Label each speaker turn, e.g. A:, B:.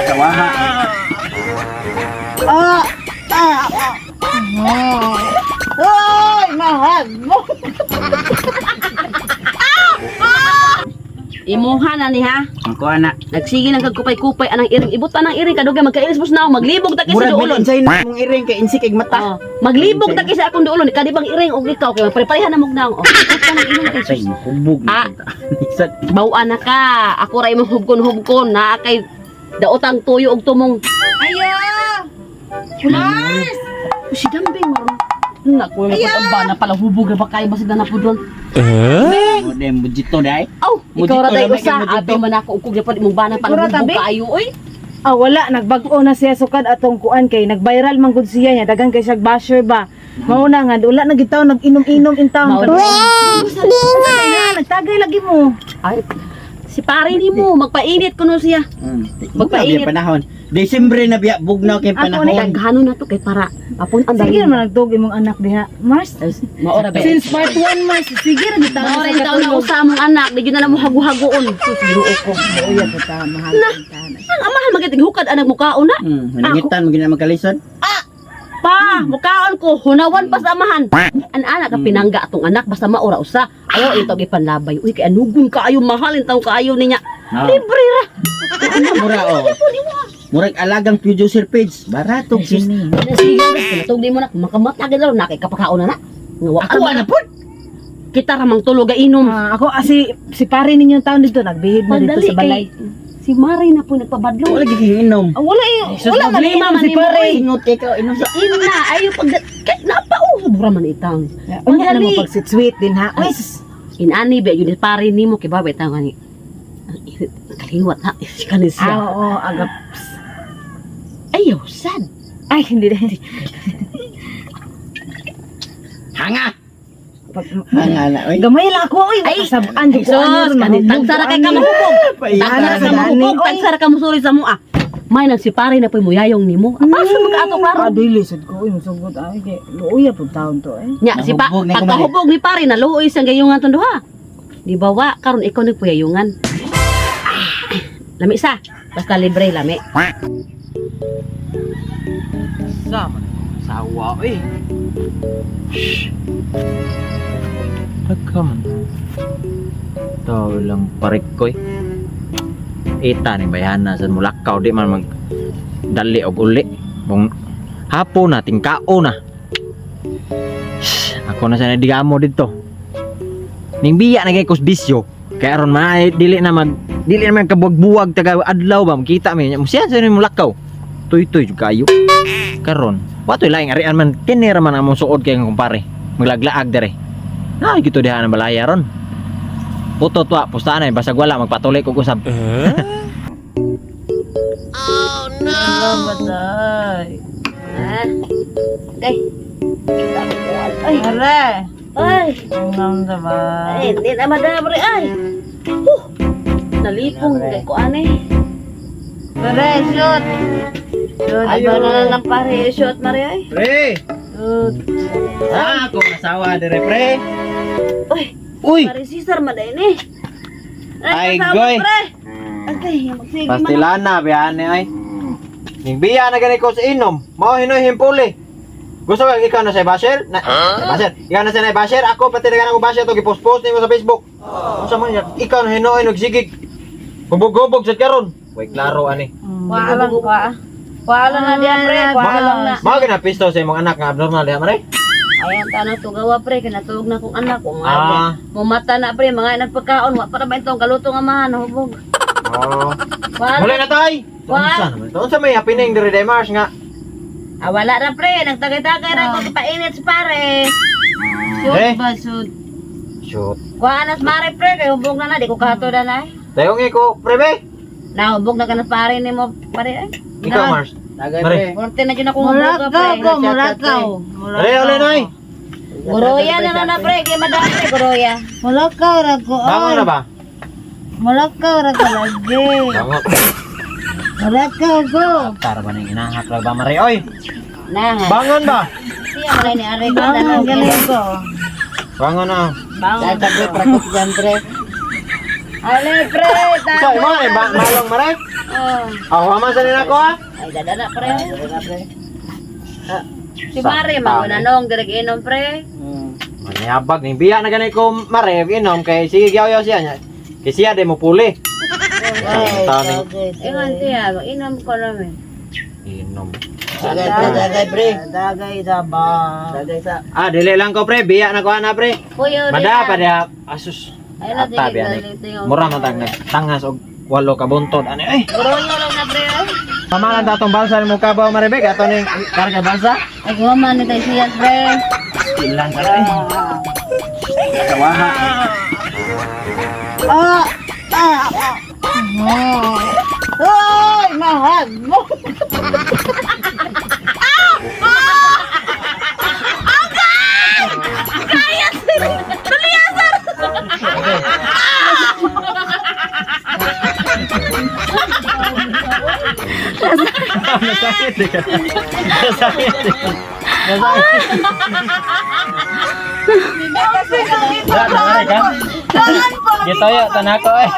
A: Kawaha.
B: Ay, mahal mo.
C: Imuha na ni ha.
A: Ako anak.
C: Nagsige lang kag kupay-kupay anang iring. Ibot anang iring kadugay magkailis mo na maglibog ta kay sa
A: Murag
C: duolon.
A: bilin sa'yo mong iring kay insik kay mata.
C: Oh, maglibog ta kay sa akong duolon kadibang iring og ikaw kay magpareparehan na mog naong. Oh, kanang iring kay
A: Say
C: sus.
A: mo kubog.
C: Ah.
A: Isat.
C: Bawaan na ka. Ako ra imong hubkon-hubkon na kay daotang tuyo og tumong.
B: Ayo. Mars.
C: Si Dambing maron. Naku, ang bana pala hubog na ba kayo basig na napudon.
A: Mo dem bujito dai.
C: Aw, ikaw ra
A: Mudito
C: tayo
A: lamay
C: usa.
A: kay mudito.
C: Abi man ako ug gyapon imong bana pala
B: Siguro,
C: hubog
B: tabi?
C: kaayo oy.
B: Wala, nagbag-o na siya sukad atong kuan kay nag-viral man gud siya niya, dagan kay siya basher ba. Mao na nga wala na gitaw nag-inom-inom in town.
C: Mao na.
B: Nagtagay lagi mo.
C: Ay, si pare ni mo magpainit kuno siya.
A: Magpainit panahon. Desembre na biya bugnaw kay
B: Ako
A: panahon.
C: Daghano na to kay para apon ang
B: Sige
C: dali.
B: naman nagtug imong anak diha. Mars.
C: Maora ba?
B: Since part 1 Mars, sige ra gitaw.
C: Maora yung taon na usa mong anak, di gyud na mo hagu-haguon. Sus ginuo ko.
B: Uya ko ta mahal tanan.
C: Ang amahan magitig hukad anak mo kaon na.
A: Nangitan mo gina magkalisod.
C: Pa, mukaon ko, hunawan pa sa amahan. An anak ka pinangga atong anak basta maura usa. Ayaw ito gipanlabay. Uy, kay anugon kaayo mahal in taong kaayo niya. Libre ra.
A: Mura oh. Murag alagang producer page. Barato kini.
C: Sige, pinatog di mo na makamatag daw na kay kapakaon na.
A: Ako ana pud.
C: Kita ra mang tulog inom.
B: Ako si pare ninyong taon dito nagbihid na dito sa balay.
C: Si Mari na po nagpabadlo.
A: Wala giging inom.
B: Wala wala man
C: problema man
B: si
C: ni mo,
B: pare.
A: Ingot ikaw inom sa
C: Ina, ayo pag kay napauhubra man itang.
B: Unya na mo pag sweet din ha. Uy,
C: Inani ba yun pare nimo kay babay tang ani. Ang init, kaliwat ha. Si kanisya.
B: oo, agap.
C: Ayaw sad.
B: Ay, hindi din.
A: hanga. Hanga na oy.
B: Gamay lang ako, oy.
C: Ay,
B: sabaan di ko
C: Sus, kanit tagsara kay kamahubog. Tagsara ka mahubog, tagsara ka musuri sa mua. May nagsipari na po'y muyayong nimo. Apa sa mag-ato klaro?
B: Dili sad ko, oy, musugod ay kay luoy pud taon to eh.
C: Nya si pa
A: Nahubog na yung
C: pagkahubog ni pare na luoy sang gayungan ton duha. Di ba wa karon ikaw nagpuyayungan. Lami sa. Basta libre lami.
A: Sama. Sawa oy.
D: Pagkaman. Tao lang parikoy. Ita ni bayana sa mulakaw di man mag dali og uli. Bung hapon na tingkao na. Ako na sa digamo dito. Ning biya na kay kusbisyo. Kaya aron man dili na man kabuwag-buwag taga adlaw ba makita mi. Musiya sa mulakaw. Tuy-tuy jud kayo. Karon, watoy laing arian man kinira man among suod kay kumpare. Maglaglaag dire. Na gito diha na balaya ron. Puto to, pustaan ay basag wala magpatuloy kog usab.
B: Batay.
C: Ah. Okay. Kita mo ay.
B: Are.
C: Ay.
B: Ang ba?
C: Ay, di na madabre ay. Nalipong kay ko ane.
B: Pare, shoot. Shoot.
C: Ayaw na lang ng pare shot mare ay.
A: Pre.
B: Shoot.
A: Ako nasawa dire pre.
C: Uy,
A: Uy.
C: pare Cesar maday ni.
A: Ay,
C: kasama,
A: goy.
C: pre. Okay, magsige man.
D: Pastilana biyane ay. Ning biya na gani ko sa inom. Mao hinoy himpuli. Gusto ka ikaw na sa basher? Na, basher. Ikaw na sa basher. Ako pati na ko basher to gipost-post nimo sa Facebook. Unsa man yan? Ikaw na hinoy nagsigig. Hubog-hubog sa karon. Way klaro ani.
B: Waalang kwa. Waalang na diyan pre, waalang na.
D: Mao gina pisto sa imong anak nga abnormal diha mare.
C: Ayan tanong to gawa pre kinatulog na kong anak ko
D: Ah.
C: mga mumata na pre mga nagpagkaon wa para ba itong kaluto nga mahan hubog.
D: Oh.
C: Wala.
D: Muli na tay. Unsa naman? Unsa may happening diri day Mars nga?
C: Ah, wala na pre, nagtagay-tagay na ko painit sa pare. Shoot
D: Eh?
C: ba shoot?
D: Shoot.
C: Kuha na sa mare pre, kay hubog na di ko kato na na.
D: Tayong iko, prebe.
C: Na hubog na ka na sa pare ni mo pare ay.
D: Ikaw Mars.
A: Tagay
D: Mare.
A: pre.
C: Kurte na dyan akong hubog ka pre.
B: Mulakaw.
D: Are uli nay.
C: Guroya na na pre, kay madami pre guroya.
B: Mulakaw ra ko.
D: Bangon na ba?
B: Mulakaw ra ko lagi.
D: Bangon.
B: Mulakaw ko.
D: Tara ba ning inahak ra ba mare oy?
C: Na ha.
D: Bangon ba?
C: Siya mo ni ari ko na
B: Bangon
C: lang
B: galing ko.
D: Bangon na.
C: Bangon.
A: Tagay prakot diyan pre.
B: Ale, pre,
D: So, mo eh, malong mare.
C: Oh.
D: Haman sa nila ko ha.
C: Ay, dadana, pre. Si Mare, magunanong, direk inom, pre.
D: Maniyabag ning biya na ganay ko mare inom kay sige yaw siya nya. Kay siya de mo puli. Taning
C: Ingon siya, inom ko namin.
D: inom.
A: Dagay, pre.
B: Dagay da ba?
A: Dagay sa.
D: Ah, dili lang ko pre, biya na ko ana pre.
C: Puyo
D: Mada pa dia asus.
C: Ay, na,
D: Ata biya ni. Mura man tag nagtangas og walo ka buntod ani ay.
C: Guronyo lang na, pre. Ay,
D: Pamalan ta tong balsa mo ka ba maribig ato ning karga balsa.
C: ay gumaman ni tayo siya, pre.
A: Ilan ka rin. Kawaha.
B: Hoy, mahal mo.
D: Nasakit ka. Nasakit. Nasakit ka. Gitu ya tanako eh.